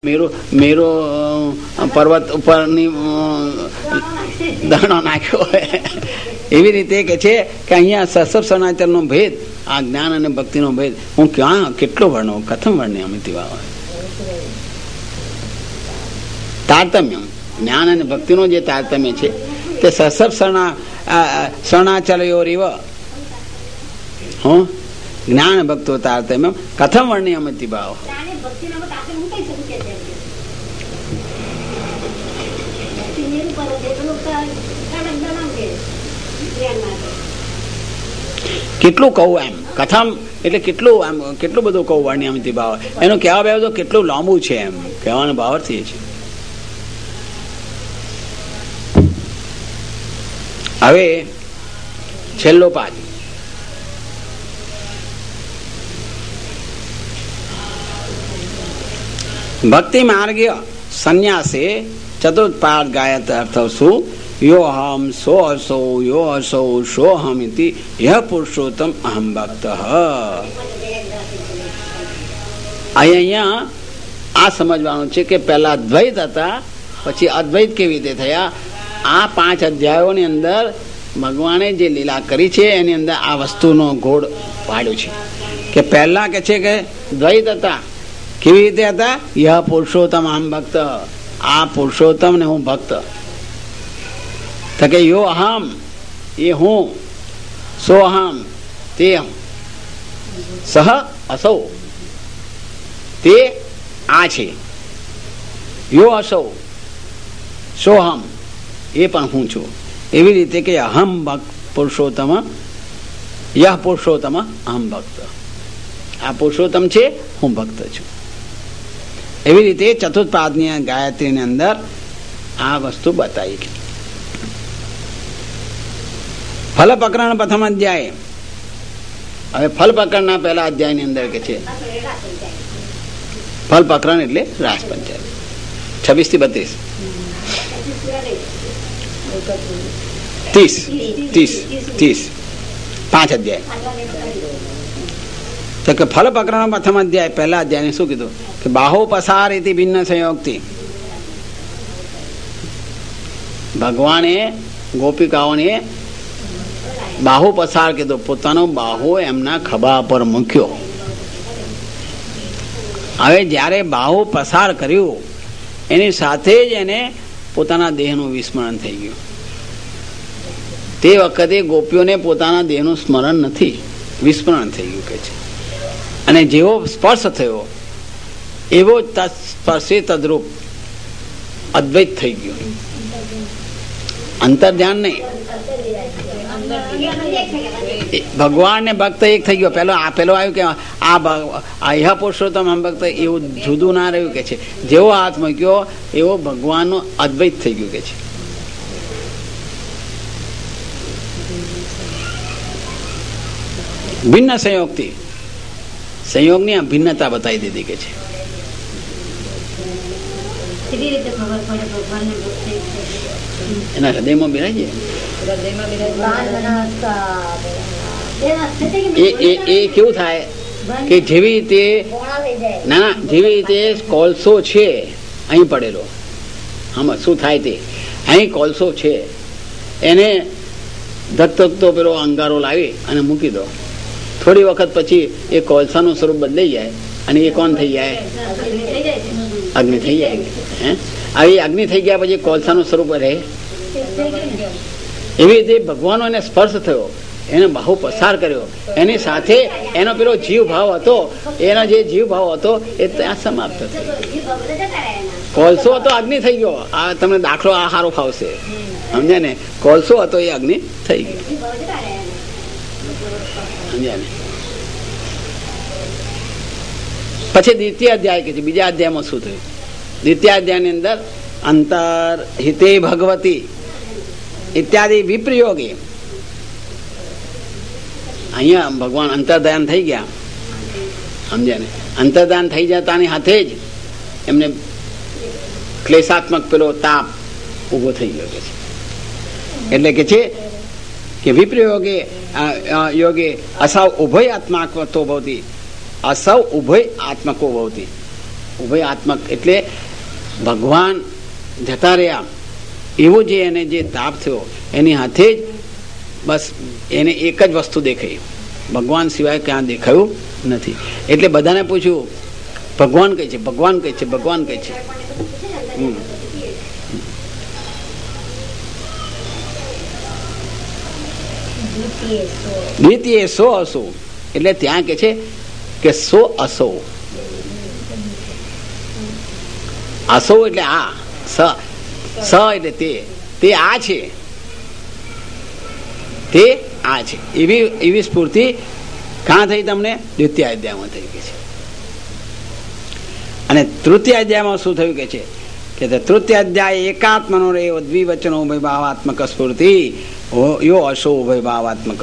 મેરો પર્વત ઉપરની દાણો નાખ્યો હોય એવી રીતે કે છે કે અહીંયા સસર સનાચરનો ભેદ, આ જ્ઞાન અને ભક્તિનો ભેદ હું ક્યાં કેટલો વર્ણો, કથમ વર્ણ્ય અમિતિ ભાવ. તારતમ્ય જ્ઞાન અને ભક્તિનો જે તારતમ્ય છે તે સસર શરણાચલયોરીવ જ્ઞાન ભક્તો તારતમ્ય કથમ વર્ણ્ય અમિતિ ભાવ. કેટલું કહું એમ કથમ એટલે કેટલું એમ કેટલું બધું કહું વર્ણ્યામિતિ ભાવ. એનો કહેવા ભાવ તો કેટલું લાંબુ છે એમ કહેવાનો ભાવાર્થ એ છે. હવે છેલ્લો પાદ ભક્તિ માર્ગીય સંન્યાસે ચતુર્પાદ ગાયત અર્થ શું? યો હમ સો હસો યો હસો સોહમ ઇતિ યહ પુરુષોત્તમ અહમ ભક્ત. અહીંયા આ સમજવાનું છે કે પહેલા દ્વૈત હતા, પછી અદ્વૈત કેવી રીતે થયા. આ 5 અધ્યાયોની અંદર ભગવાને જે લીલા કરી છે એની અંદર આ વસ્તુનો ગોળ પાડ્યો છે કે પહેલા કે છે કે દ્વૈત હતા. કેવી રીતે હતા? યહ પુરુષોત્તમ અહમ ભક્ત, આ પુરુષોત્તમ ને હું ભક્ત. તો કે યો અહમ એ હું, સો અહમ તે સહ અસૌ તે આ છે, યો અસૌ સોહમ એ પણ હું છું. એવી રીતે કે અહમ ભક્ત પુરુષોત્તમ યહ પુરુષોત્તમ અહમ ભક્ત, આ પુરુષોત્તમ છે હું ભક્ત છું. એવી રીતે ચતુર્પાદની ગાયત્રીની અંદર આ વસ્તુ બતાવી. ફલ પ્રકરણ પ્રથમ અધ્યાય. હવે ફલ પ્રકરણના પહેલા અધ્યાયની અંદર કે છે ફલ પ્રકરણ એટલે રાસ પંચાયત 26 થી 32 5 અધ્યાય. તો કે ફલ પ્રકરણ પ્રથમ અધ્યાય પહેલા અધ્યાયને શું કીધું કે બાહો પસાર ઇતિ ભિન્ન સંયોગથી. ભગવાને ગોપિકાઓને બાહુ પસાર કીધો, પોતાનો બાહુ એમના ખભા પર મૂક્યો. હવે જ્યારે બાહુ પસાર કર્યું એની સાથે જ એને પોતાના દેહનું વિસ્મરણ થઈ ગયું. તે વખતે ગોપીઓને પોતાના દેહનું સ્મરણ નથી, વિસ્મરણ થઈ ગયું કે છે. અને જેવો સ્પર્શ થયો એવો સ્પર્શે તદ્રૂપ અદ્વૈત થઈ ગયો. અંતર ધ્યાન નહીં, ભગવાન ને ભક્ત એક થઈ ગયો. પેલો આવ્યું કે આ યહ પુરુષોત્તમ હમ ભક્ત એવું જુદું ના રહ્યું કે છે. જેવો હાથ મૂક્યો એવો ભગવાનનો અદ્વૈત થઈ ગયું કે છે. ભિન્ન સંયોગથી સંયોગની ભિન્નતા બતાવી દીધી કે છે. એના હૃદયમાં બિરાજે એ કેવું થાય કે જેવી રીતે જેવી રીતે કોલસો છે અહીં પડેલો, આમાં શું થાય તે અહીં કોલસો છે એને ધકધકતો પેલો અંગારો લાવી અને મૂકી દો. થોડી વખત પછી એ કોલસાનું સ્વરૂપ બદલાઈ જાય અને એ કોણ થઈ જાય? અગ્નિ થઈ જાય. આવી અગ્નિ થઈ ગયા પછી કોલસાનું સ્વરૂપ રહે. એવી રીતે ભગવાનનો એને સ્પર્શ થયો, એને બાહુ પસાર કર્યો, એની સાથે એનો પેલો જીવ ભાવ હતો, એનો જે જીવ ભાવ હતો એ ત્યાં સમાપ્ત થયો. કોલસો હતો અગ્નિ થઈ ગયો. આ તમને દાખલો આ સારો ફાવશે, સમજ્યા ને? કોલસો હતો એ અગ્નિ થઈ ગયો, સમજ્યા ને? પછી દ્વિતીય અધ્યાય કે છે. બીજા અધ્યાયમાં શું થયું? દ્વિતીય અધ્યાયની અંદર અંતર હિતે ભગવતી ઇત્યાદિ વિપ્રયોગે. અહીંયા ભગવાન અંતર્ધ્યાન થઈ ગયા, સમજ્યા ને? અંતર્ધ્યાન થઈ જતાની સાથે જ એમને ક્લેશાત્મક પેલો તાપ ઉભો થઈ ગયો કે છે. એટલે કે છે કે વિપ્રયોગે યોગે અસૌ ઉભય આત્માત્મતો ભવતી, અસૌ ઉભય આત્મકો ભવતી. ઉભયાત્મક એટલે ભગવાન જતા રહ્યા એવો જે એને જે તાપ થયો એની હાથે જ બસ એને એક જ વસ્તુ દેખાઈ, ભગવાન સિવાય ક્યાં દેખાયું નથી. એટલે બધાને પૂછ્યું ભગવાન કઈ છે, ભગવાન કઈ છે, ભગવાન કઈ છે. દ્વિતીય સો અસો એટલે ત્યાં કે છે કે સો અસો, અસો એટલે આ, સ એટલે તે આ છે, તે આ છે. એવી સ્ફૂર્તિ ક્યાં થઈ તમને? દ્વિતીય અધ્યાયમાં થઈ ગઈ છે. અને તૃતીય અધ્યાયમાં શું થયું કે છે કે તૃતીય અધ્યાય એકાત્મનો રેવ દ્વિવચનો ઉભય ભાવાત્મક સ્ફૂર્તિ યો અશો ઉભય ભાવાત્મક.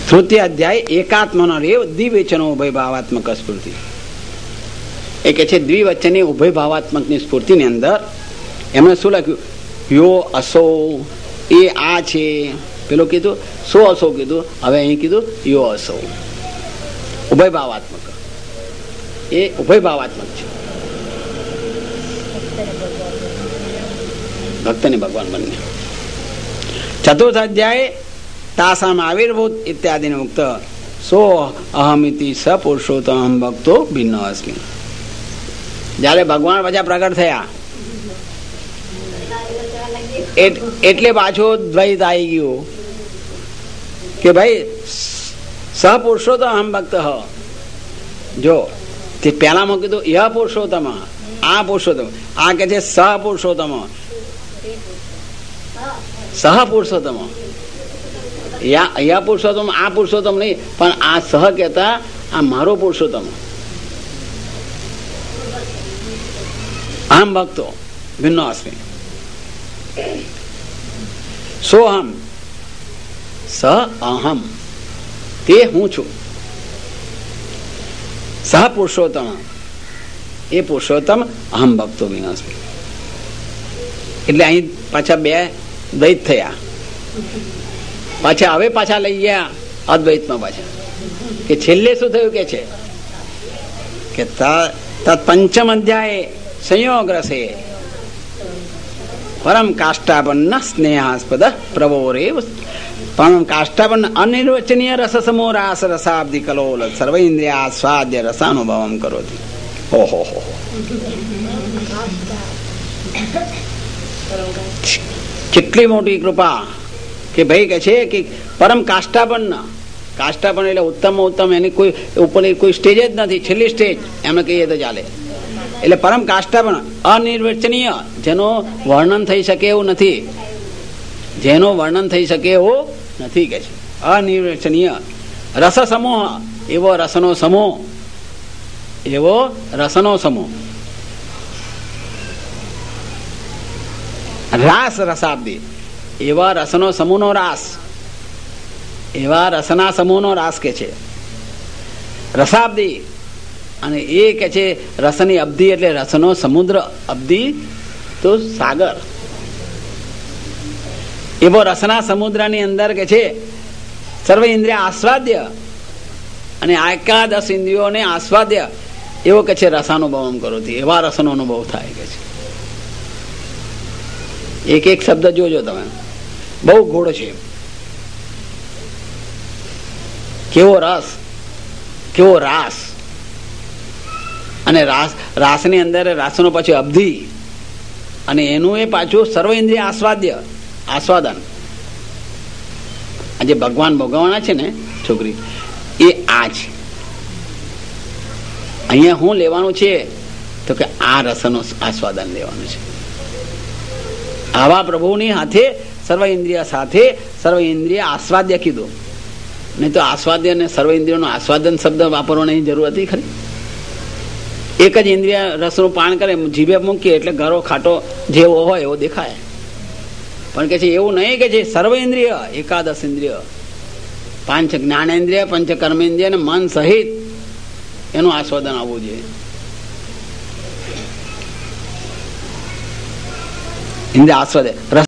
તૃતીય અધ્યાય એકાત્મનો રેવ દ્વિવચનો ઉભય ભાવાત્મક સ્ફૂર્તિ. એ કે છે દ્વિવચનની ઉભય ભાવાત્મકની સ્ફૂર્તિની અંદર એમણે શું લખ્યું? યો અસો એ આ છે, પેલું કીધું સો અસો કીધું, હવે અહીં કીધું યો અસો. ઉભય ભાવાત્મક, એ ઉભય ભાવાત્મક છે. ભક્ત ને ભગવાન બંને. ચતુર્થ અધ્યાય તાસામ આવિર્ભૂત ઇત્યાદિ મુક્ત સો અહમિતિ સ પુરુષોત્તમ ભક્તો ભિન્ન અસ્મિ. જયારે ભગવાન બધા પ્રગટ થયા એટલે પાછો દ્વૈત આવી ગયું કે ભાઈ સહપુરુષોત્તમ અહમ ભક્ત. જો તે પેલામાં કીધું યહ પુરુષોત્તમ, આ પુરુષોત્તમ, આ કે છે સહપુરુષોત્તમ, સહપુરુષોત્તમ. યા પુરુષોત્તમ, આ પુરુષોત્તમ નહીં, પણ આ સહ કહેતા આ મારો પુરુષોત્તમ. અહમ ભક્તો ભિન્નો અસ્મિ સોહમ સ અહમ, તે હું છું. સહ પુરુષોત્તમ, એ પુરુષોત્તમ, અહમ ભક્તો વિનાસ્મિ. એટલે અહીં પાછા બે દ્વૈત થયા. પાછા હવે પાછા લઈ ગયા અદ્વૈતમાં પાછા. કે છેલ્લે શું થયું કે છે કે પંચમ અધ્યાય સંયોગ રસે પરમ કાષ્ટાપન્ન સ્નેહાસ્પદ પ્રભોરેવ પરમ કાષ્ટાપન્ન અનિર્વચનીય રસ સમો રાસ રસાબ્ધિ કલોલ સર્વેન્દ્રિય આસ્વાદ્ય રસાનુભવમ કરોતિ. ઓહો હો, કેટલી મોટી કૃપા કે ભાઈ કે છે કે પરમ કાષ્ટાપન્ન. કાષ્ટાપન્ન એટલે ઉત્તમ ઉત્તમ, એની કોઈ ઉપર કોઈ સ્ટેજ જ નથી, છેલ્લી સ્ટેજ એમને કહીએ તો ચાલે. એટલે પરમ કાષ્ટાપન્ન અનિર્વચનીય, જેનો વર્ણન થઈ શકે એવું નથી, જેનો વર્ણન થઈ શકે એવું નથી કે છે. અનિર્વચનીય રસ સમૂહ, એવો રસનો સમૂહ, એવો રસનો સમૂહ. રાસ રસાબ્દી, એવા રસનો સમૂહનો રાસ, એવા રસના સમૂહનો રાસ કે છે. રસાબ્દી, અને એ કે છે રસની અબ્ધિ એટલે રસનો સમુદ્ર. અબ્ધિ તો સાગર. એવો રસના સમુદ્રની અંદર કે છે સર્વ ઇન્દ્રિય આસ્વાદ્ય, અને એકાદશ ઇન્દ્રિયોને આસ્વાદ્ય એવો કે છે રસાનુભવમ કરોતી. એવા રસનો અનુભવ થાય કે છે. એક એક શબ્દ જોજો તમે, બહુ ગૂઢ છે. કેવો રસ, કેવો રાસ, અને રાસની અંદર રાસનો પછી અબ્ધિ, અને એનું એ પાછું સર્વ ઇન્દ્રિય આસ્વાદ્ય, આસ્વાદન. આજે ભગવાન ભોગવવાના છે ને છોકરી, એ આ છે. અહીંયા શું લેવાનું છે તો કે આ રસનો આસ્વાદન લેવાનું છે. આવા પ્રભુની હાથે સર્વ ઇન્દ્રિય સાથે સર્વ ઇન્દ્રિય આસ્વાદ્ય કીધું. નહીં તો આસ્વાદ્ય અને સર્વ ઇન્દ્રિયોનો આસ્વાદન શબ્દ વાપરવાની જરૂર હતી ખરી? એક જ ઇન્દ્રિય રસનું પાન કરે, જીભે મૂકીએ એટલે ઘરો ખાટો જેવો હોય એવો દેખાય. પણ કે છે એવું નહીં કે છે સર્વ ઇન્દ્રિય, એકાદશ ઇન્દ્રિય, પાંચ જ્ઞાનેન્દ્રિય, પંચ કર્મેન્દ્રિય અને મન સહિત એનું આસ્વાદન આવવું જોઈએ. ઇન્દ્રિય આસ્વાદે રસ